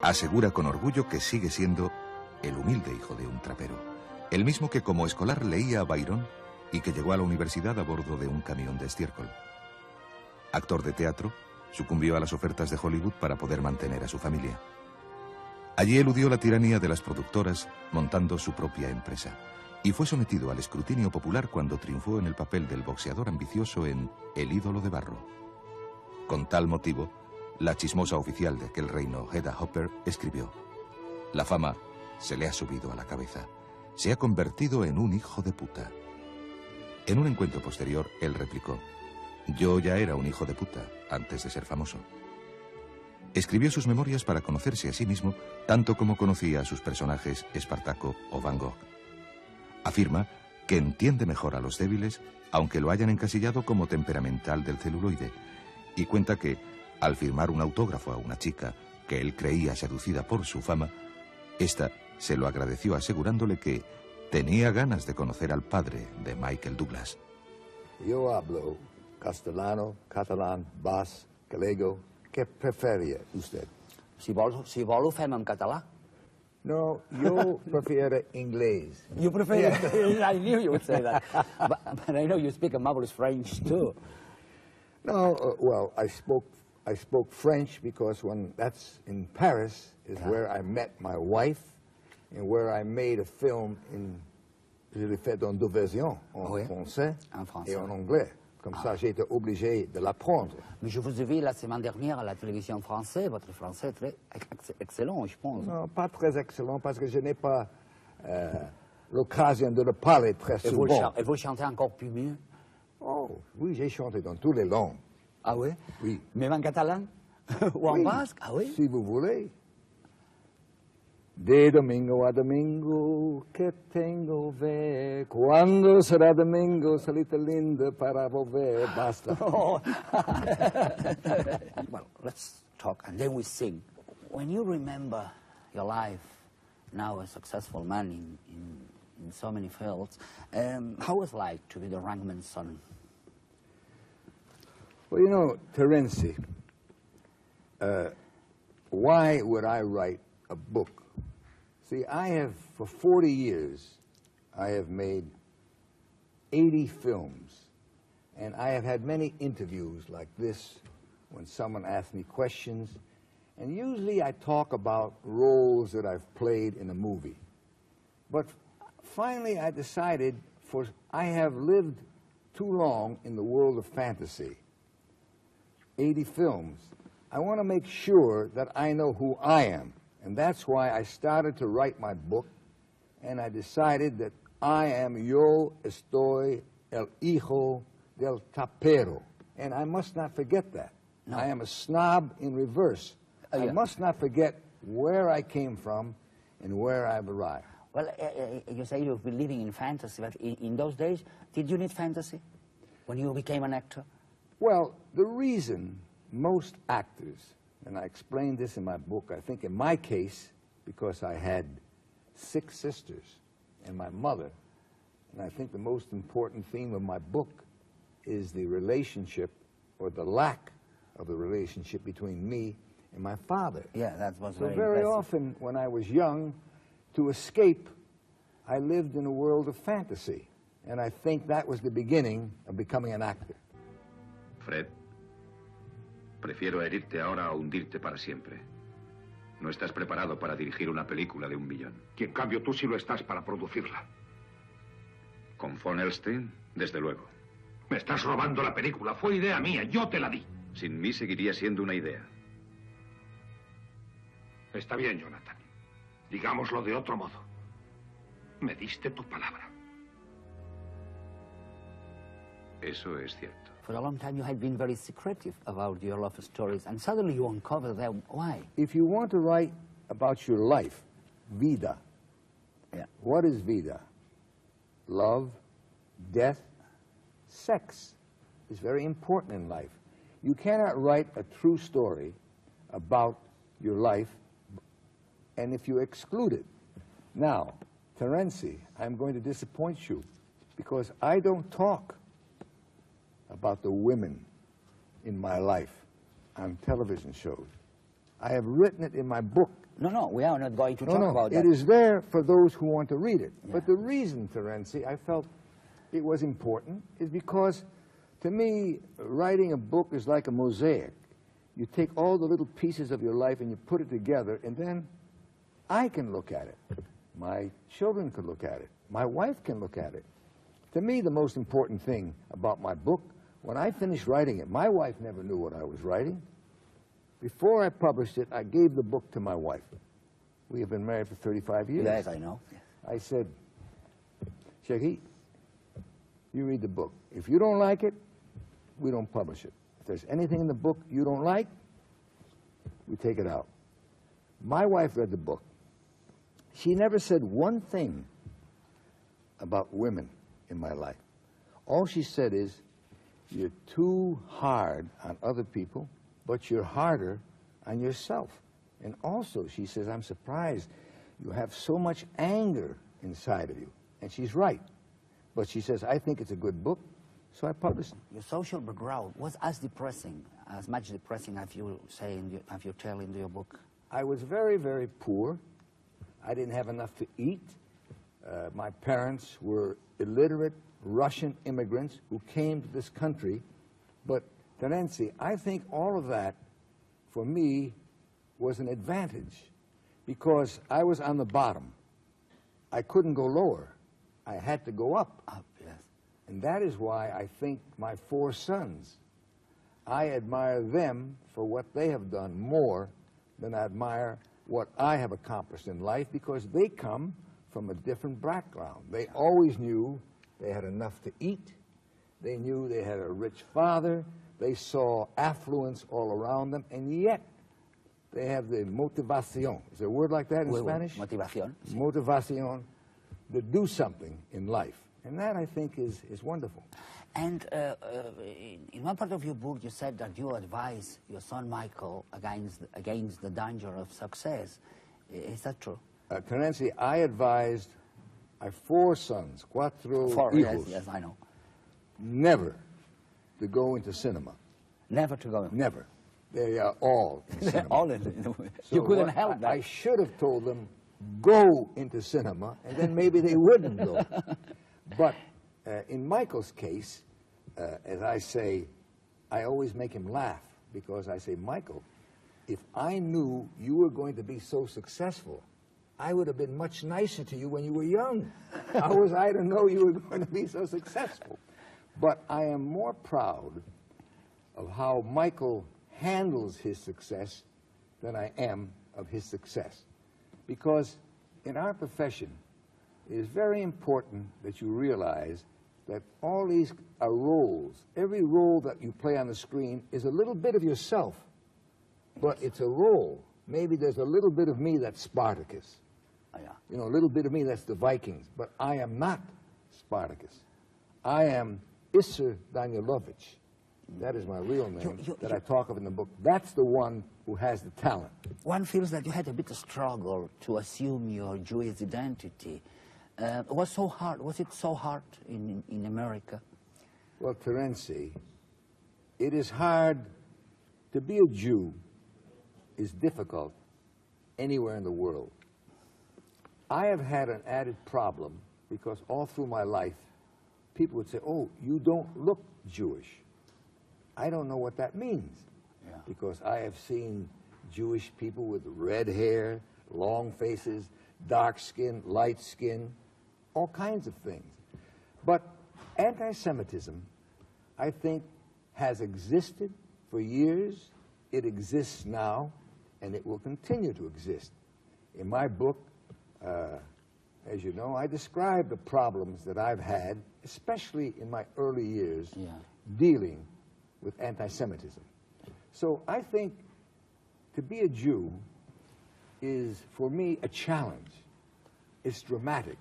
Asegura con orgullo que sigue siendo el humilde hijo de un trapero, el mismo que como escolar leía a Byron y que llegó a la universidad a bordo de un camión de estiércol. Actor de teatro, sucumbió a las ofertas de Hollywood para poder mantener a su familia. Allí eludió la tiranía de las productoras montando su propia empresa y fue sometido al escrutinio popular cuando triunfó en el papel del boxeador ambicioso en El ídolo de barro. Con tal motivo, la chismosa oficial de aquel reino, Hedda Hopper, escribió: «La fama se le ha subido a la cabeza. Se ha convertido en un hijo de puta». En un encuentro posterior, él replicó: «Yo ya era un hijo de puta antes de ser famoso». Escribió sus memorias para conocerse a sí mismo tanto como conocía a sus personajes Espartaco o Van Gogh. Afirma que entiende mejor a los débiles, aunque lo hayan encasillado como temperamental del celuloide, y cuenta que, al firmar un autógrafo a una chica que él creía seducida por su fama, esta se lo agradeció asegurándole que tenía ganas de conocer al padre de Michael Douglas. Yo hablo castellano, catalán, basc, gallego. ¿Qué prefería usted? Si vol ho fem en català. No, yo prefiero inglés. You prefer? I knew you would say that. But I know you speak a marvelous French too. No, well, I spoke French because that's in Paris is where I met my wife and where I made a film je l'ai fait dans deux versions, en français et en anglais. Comme ça, j'ai été obligé de l'apprendre. Mais je vous ai vu la semaine dernière à la télévision française. Votre français est très excellent, je pense. Non, pas très excellent parce que je n'ai pas l'occasion de le parler très souvent. Et vous chantez encore plus mieux? Oh, oui, j'ai chanté dans toutes les langues. Ah oui? Oui. Même en catalan? Ou en basque? Ah oui? Si vous voulez. De domingo a domingo que tengo ver, cuando será domingo, salita linda para volver, basta. Oh. Well, let's talk and then we sing. When you remember your life now a successful man in so many fields, how was it like to be the Rankman's son? Well, you know, Terenci, why would I write a book? See, for 40 years, I have made 80 films, and I have had many interviews like this when someone asks me questions, and usually I talk about roles that I've played in a movie. But finally I decided, I have lived too long in the world of fantasy, 80 films, I want to make sure that I know who I am. And that's why I started to write my book, and I decided that I estoy el hijo del tapero. And I must not forget that. No. I am a snob in reverse. I must not forget where I came from and where I've arrived. Well, you say you've been living in fantasy, but in those days, did you need fantasy when you became an actor? Well, the reason most actors, and I explained this in my book, I think in my case, because I had 6 sisters and my mother, and I think the most important theme of my book is the relationship or the lack of the relationship between me and my father. Yeah, that was so very very impressive. often when I was young, to escape, I lived in a world of fantasy, and I think that was the beginning of becoming an actor. Fred, prefiero herirte ahora a hundirte para siempre. No estás preparado para dirigir una película de 1 millón. Y en cambio tú sí lo estás para producirla. Con Von Elstein, desde luego. Me estás robando la película. Fue idea mía. Yo te la di. Sin mí seguiría siendo una idea. Está bien, Jonathan. Digámoslo de otro modo. Me diste tu palabra. Eso es cierto. For a long time you had been very secretive about your love stories, and suddenly you uncover them. Why? If you want to write about your life, vida, what is vida? Love, death, sex is very important in life. You cannot write a true story about your life, and if you exclude it. Now, Terenci, I'm going to disappoint you, because I don't talk about the women in my life on television shows. I have written it in my book, No, we are not going to talk No, about that. it is there for those who want to read it. Yeah. But the reason, Terenci, I felt it was important is because, to me, writing a book is like a mosaic. You take all the little pieces of your life and you put it together, and then I can look at it. My children can look at it. My wife can look at it. To me, the most important thing about my book, when I finished writing it, my wife never knew what I was writing. Before I published it, I gave the book to my wife. We have been married for 35 years. Yes, I know. I said, Shaggy, you read the book. If you don't like it, we don't publish it. If there's anything in the book you don't like, we take it out. My wife read the book. She never said one thing about women in my life. All she said is, you're too hard on other people, but you're harder on yourself. And also, she says, I'm surprised you have so much anger inside of you. And she's right. But she says, I think it's a good book, so I published it. Your social background was as much depressing as you say, as you tell in your book. I was very, very poor. I didn't have enough to eat. My parents were illiterate Russian immigrants who came to this country. But, Terenci, I think all of that, for me, was an advantage because I was on the bottom. I couldn't go lower. I had to go up. Up, yes. And that is why I think my 4 sons, I admire them for what they have done more than I admire what I have accomplished in life because they come from a different background. They always knew they had enough to eat. They knew they had a rich father. They saw affluence all around them, and yet they have the motivación. Is there a word like that in Spanish? Motivación. Sí. Motivación to do something in life. And that, I think, is wonderful. And in one part of your book, you said that you advise your son Michael against the danger of success. Is that true? Terenci, I advised my 4 sons, 4 hijos, yes, I know. never to go into cinema. Never to go. Never. They are all in cinema. All in So you couldn't help that. I should have told them, go into cinema, and then maybe they wouldn't go. But in Michael's case, as I say, I always make him laugh because I say, Michael, if I knew you were going to be so successful, I would have been much nicer to you when you were young. How was I to know you were going to be so successful? But I am more proud of how Michael handles his success than I am of his success. Because in our profession, it is very important that you realize that all these are roles. Every role that you play on the screen is a little bit of yourself, but it's a role. Maybe there's a little bit of me that's Spartacus. Oh, yeah. You know, a little bit of me that's the Vikings, but I am not Spartacus. I am Isser Danilovich. That is my real name that I talk of in the book. That's the one who has the talent. One feels that you had a bit of struggle to assume your Jewish identity. Was so hard? Was it so hard in America? Well, Terenci, it is hard to be a Jew. Is difficult anywhere in the world. I have had an added problem because all through my life, people would say, "Oh, you don't look Jewish." I don't know what that means, because I have seen Jewish people with red hair, long faces, dark skin, light skin, all kinds of things. But anti-Semitism, I think, has existed for years. It exists now, and it will continue to exist. In my book, as you know, I describe the problems that I've had, especially in my early years, dealing with anti-Semitism. So I think to be a Jew is, for me, a challenge. It's dramatic,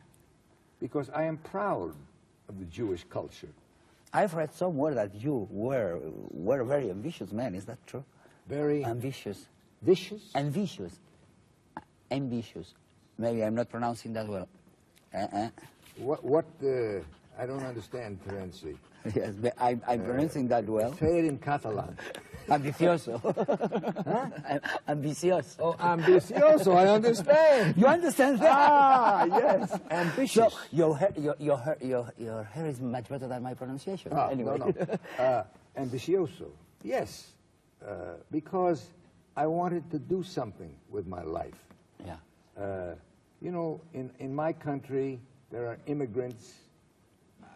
because I am proud of the Jewish culture. I've read somewhere that you were a very ambitious man. Is that true? Very ambitious. Vicious? Ambitious. Ambitious. Maybe I'm not pronouncing that well. What I don't understand, Terenci. Yes, but I'm pronouncing that well. Say it in Catalan. Ambicioso. Huh? Ambicioso. Oh, ambicioso, I understand. You understand that? Ah, yes, ambitious. So your hair is much better than my pronunciation. Ah, anyway. no. Ambicioso, yes, because I wanted to do something with my life. Yeah. You know, in my country, there are immigrants.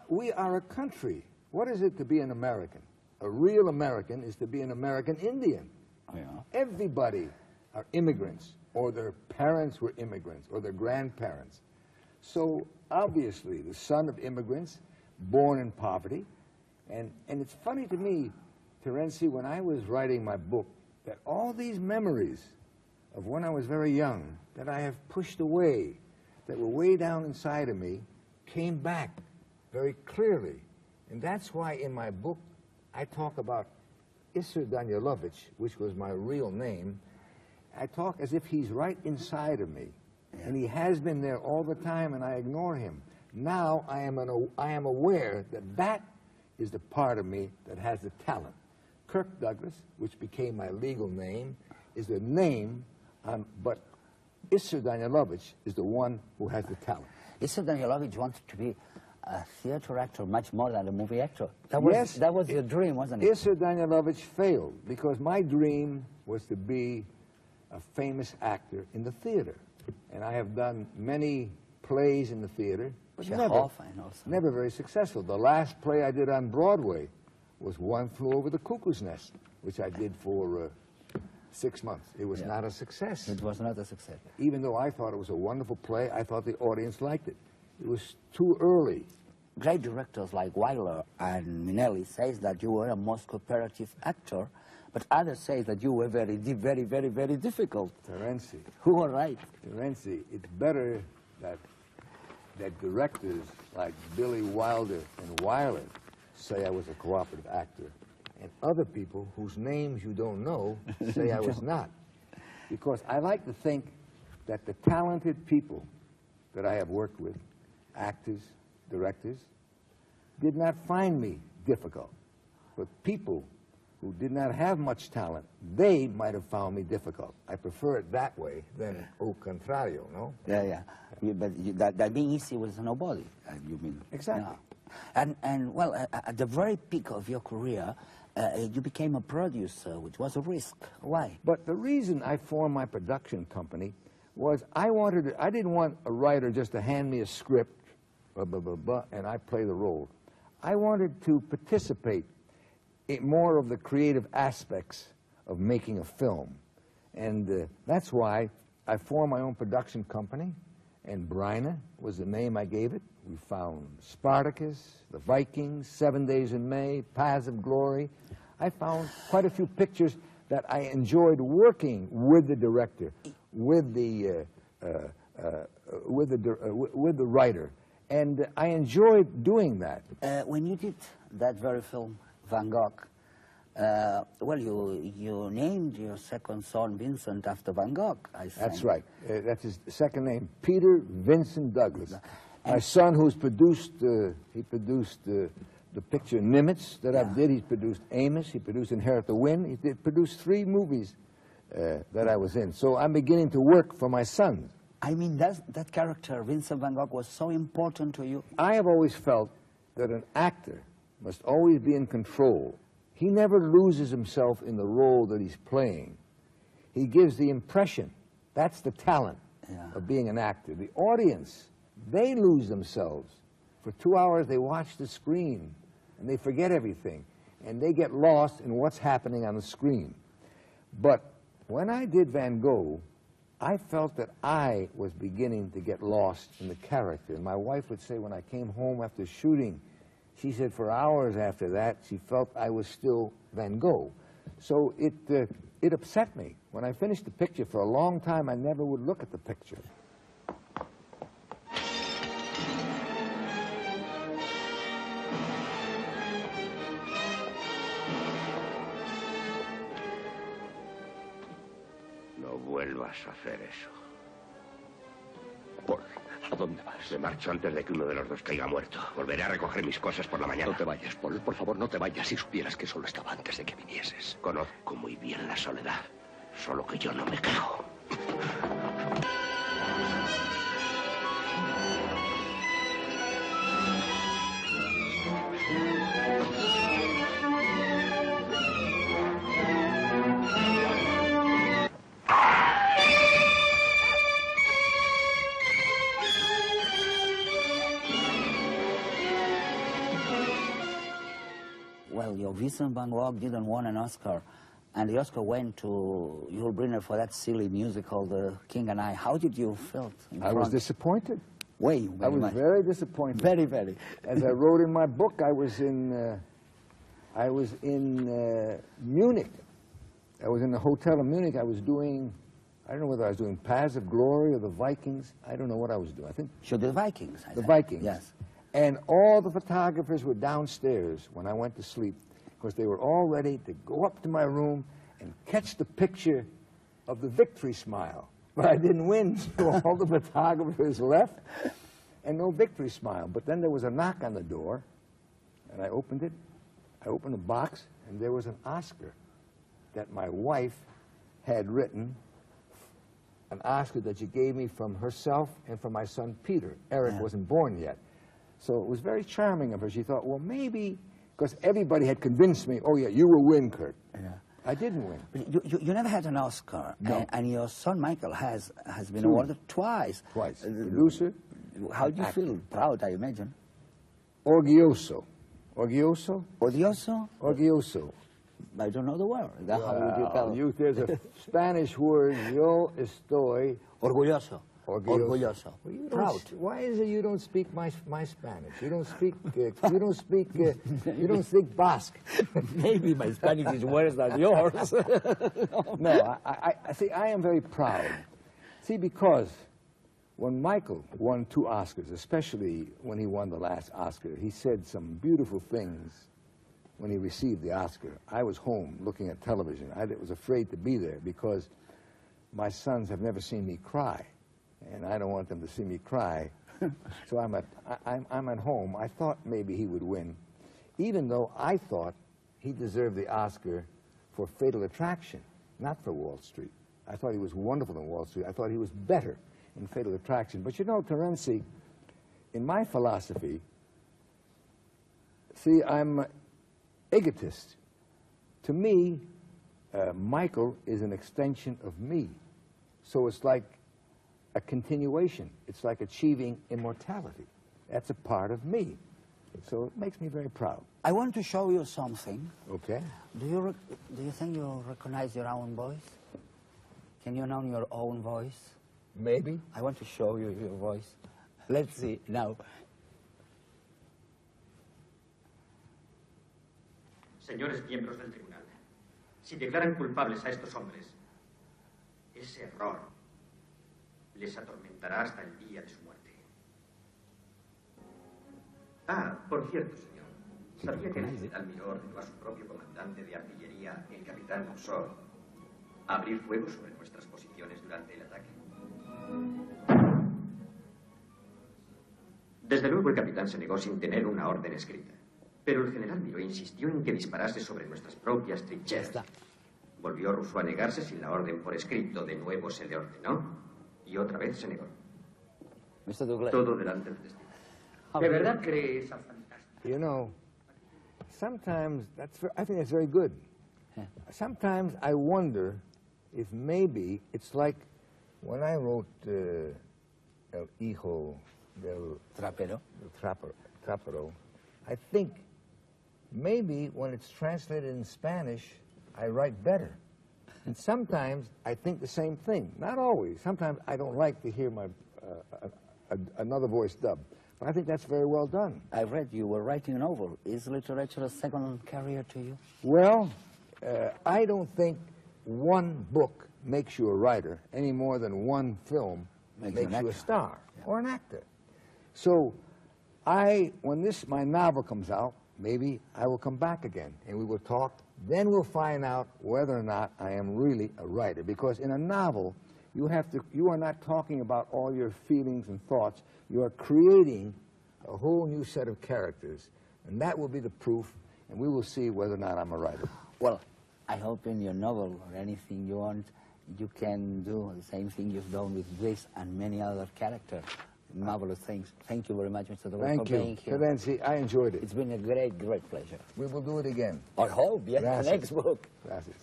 We are a country. What is it to be an American? A real American is to be an American Indian. Yeah. Everybody are immigrants, or their parents were immigrants, or their grandparents. So obviously, the son of immigrants, born in poverty. And it's funny to me, Terenci, when I was writing my book, that all these memories of when I was very young, that I have pushed away, that were way down inside of me, came back very clearly. And that's why in my book, I talk about Isser Danilovich, which was my real name. I talk as if he's right inside of me. Yeah. And he has been there all the time, and I ignore him. Now I am aware that that is the part of me that has the talent. KIRK Douglas, which became my legal name, is the name, but Isser Danilovich is the one who has the talent. Isser Danilovich wanted to be a theater actor much more than a movie actor. That was your dream, wasn't it? Isser Danilovich failed because my dream was to be a famous actor in the theater. And I have done many plays in the theater, but never very successful. The last play I did on Broadway was One Flew Over the Cuckoo's Nest, which I did for 6 months. It was not a success. It was not a success. Even though I thought it was a wonderful play, I thought the audience liked it. It was too early. Great directors like Weiler and Minnelli says that you were a most cooperative actor, but others say that you were very difficult. Terenci. Who are right? Terenci, it's better that directors like Billy Wilder and Weiler say I was a cooperative actor, and other people whose names you don't know say I was not. Because I like to think that the talented people that I have worked with, actors, directors, did not find me difficult. But people who did not have much talent, they might have found me difficult. I prefer it that way than au contrario, no? Yeah. But that being easy was nobody, you mean? Exactly. Yeah. And well, at the very peak of your career, you became a producer, which was a risk. Why? But the reason I formed my production company was I didn't want a writer just to hand me a script, and I play the role. I wanted to participate in more of the creative aspects of making a film. And that's why I formed my own production company, and Bryna was the name I gave it. We found Spartacus, The Vikings, 7 Days in May, Paths of Glory. I found quite a few pictures that I enjoyed working with the director, with the writer, and I enjoyed doing that. When you did that very film, Van Gogh, well, you named your second son Vincent after Van Gogh, I think. That's right. That's his second name, Peter Vincent Douglas. My son, who's produced, he produced the picture Nimitz that I did. He's produced Amos. He produced Inherit the Wind. He produced 3 movies that I was in. So I'm beginning to work for my sons. I mean, that character, Vincent Van Gogh, was so important to you? I have always felt that an actor must always be in control. He never loses himself in the role that he's playing. He gives the impression. That's the talent of being an actor. The audience, they lose themselves. For 2 hours, they watch the screen, and they forget everything, and they get lost in what's happening on the screen. But when I did Van Gogh, I felt that I was beginning to get lost in the character. And my wife would say when I came home after shooting, she said for hours after that, she felt I was still Van Gogh. So it upset me. When I finished the picture, for a long time, I never would look at the picture. No vuelvas a hacer eso. ¿A dónde vas? Me marcho antes de que uno de los dos caiga muerto. Volveré a recoger mis cosas por la mañana. No te vayas, Paul. Por favor, no te vayas. Si supieras que solo estaba antes de que vinieses. Conozco muy bien la soledad. Solo que yo no me quejo. Well, your Vincent van Gogh didn't win an Oscar, and the Oscar went to Yul Brynner for that silly musical, The King and I. How did you feel? I was disappointed. Way, I was very disappointed. Very, very. As I wrote in my book, I was in Munich. I was in the hotel in Munich. I was doing, I don't know whether I was doing Paths of Glory or the Vikings. I don't know what I was doing. I think Sure, the Vikings. the Vikings. Yes. And all the photographers were downstairs when I went to sleep, because they were all ready to go up to my room and catch the picture of the victory smile. But I didn't win, so all the photographers left, and no victory smile. But then there was a knock on the door, and I opened it. I opened the box, and there was an Oscar that my wife had written, an Oscar that she gave me from herself and from my son Peter. Eric wasn't born yet. So it was very charming of her. She thought, well, maybe, because everybody had convinced me, oh, yeah, you will win, Kirk. Yeah. I didn't win. But you never had an Oscar, No. and your son Michael has been Two. awarded twice. Twice. Producer. How do you feel? Proud, I imagine. Orgulloso. Orgulloso? Odioso? Orgulloso. I don't know the word. How would you tell? There's a Spanish word, yo estoy Orgulloso. orgulloso. Orgulloso. Well, you don't Proud. why is it you don't speak my Spanish? You don't speak you don't speak Basque. Maybe my Spanish is worse than yours. No, I see. I am very proud. See, because when Michael won 2 Oscars, especially when he won the last Oscar, he said some beautiful things when he received the Oscar. I was home looking at television. I was afraid to be there because my sons have never seen me cry, and I don't want them to see me cry. So I'm at home. I thought maybe he would win, even though I thought he deserved the Oscar for Fatal Attraction, not for Wall Street. I thought he was wonderful in Wall Street. I thought he was better in Fatal Attraction. But you know, Terenci, in my philosophy, see, I'm egotist. To me, Michael is an extension of me. So it's like a continuation. It's like achieving immortality. That's a part of me. So it makes me very proud. I want to show you something. Okay. Do you think you recognize your own voice? Can you know your own voice? Maybe. I want to show you your voice. Let's see now. Señores miembros del tribunal, si declaran culpables a estos hombres, ese error les atormentará hasta el día de su muerte. Ah, por cierto, señor, ¿sabía que el general Miró ordenó a su propio comandante de artillería, el capitán Moix, a abrir fuego sobre nuestras posiciones durante el ataque? Desde luego el capitán se negó sin tener una orden escrita. Pero el general Miró insistió en que disparase sobre nuestras propias trincheras. Volvió Rousseau a negarse sin la orden por escrito. De nuevo se le ordenó y otra vez se negó. Mr. Douglas. Todo delante del testigo. ¿De verdad cree esa fantástica? You know, sometimes I think that's very good. Sometimes I wonder if maybe it's like when I wrote El Hijo del Trapero. Trapero, I think maybe when it's translated in Spanish, I write better. And sometimes I think the same thing. Not always. Sometimes I don't like to hear my another voice dubbed. But I think that's very well done. I read you were writing a novel. Is literature a second career to you? Well, I don't think one book makes you a writer any more than one film makes you a star or an actor. So when my novel comes out, maybe I will come back again and we will talk. Then we'll find out whether or not I am really a writer. Because in a novel, You are not talking about all your feelings and thoughts. You are creating a whole new set of characters, and that will be the proof, and we will see whether or not I'm a writer. Well, I hope in your novel or anything you want, you can do the same thing you've done with this and many other characters. Marvelous things. Thank you very much, Mr. Torres, for being here. Terenci, I enjoyed it. It's been a great, great pleasure. We will do it again. I hope, yes, Gracias. the next book. Gracias.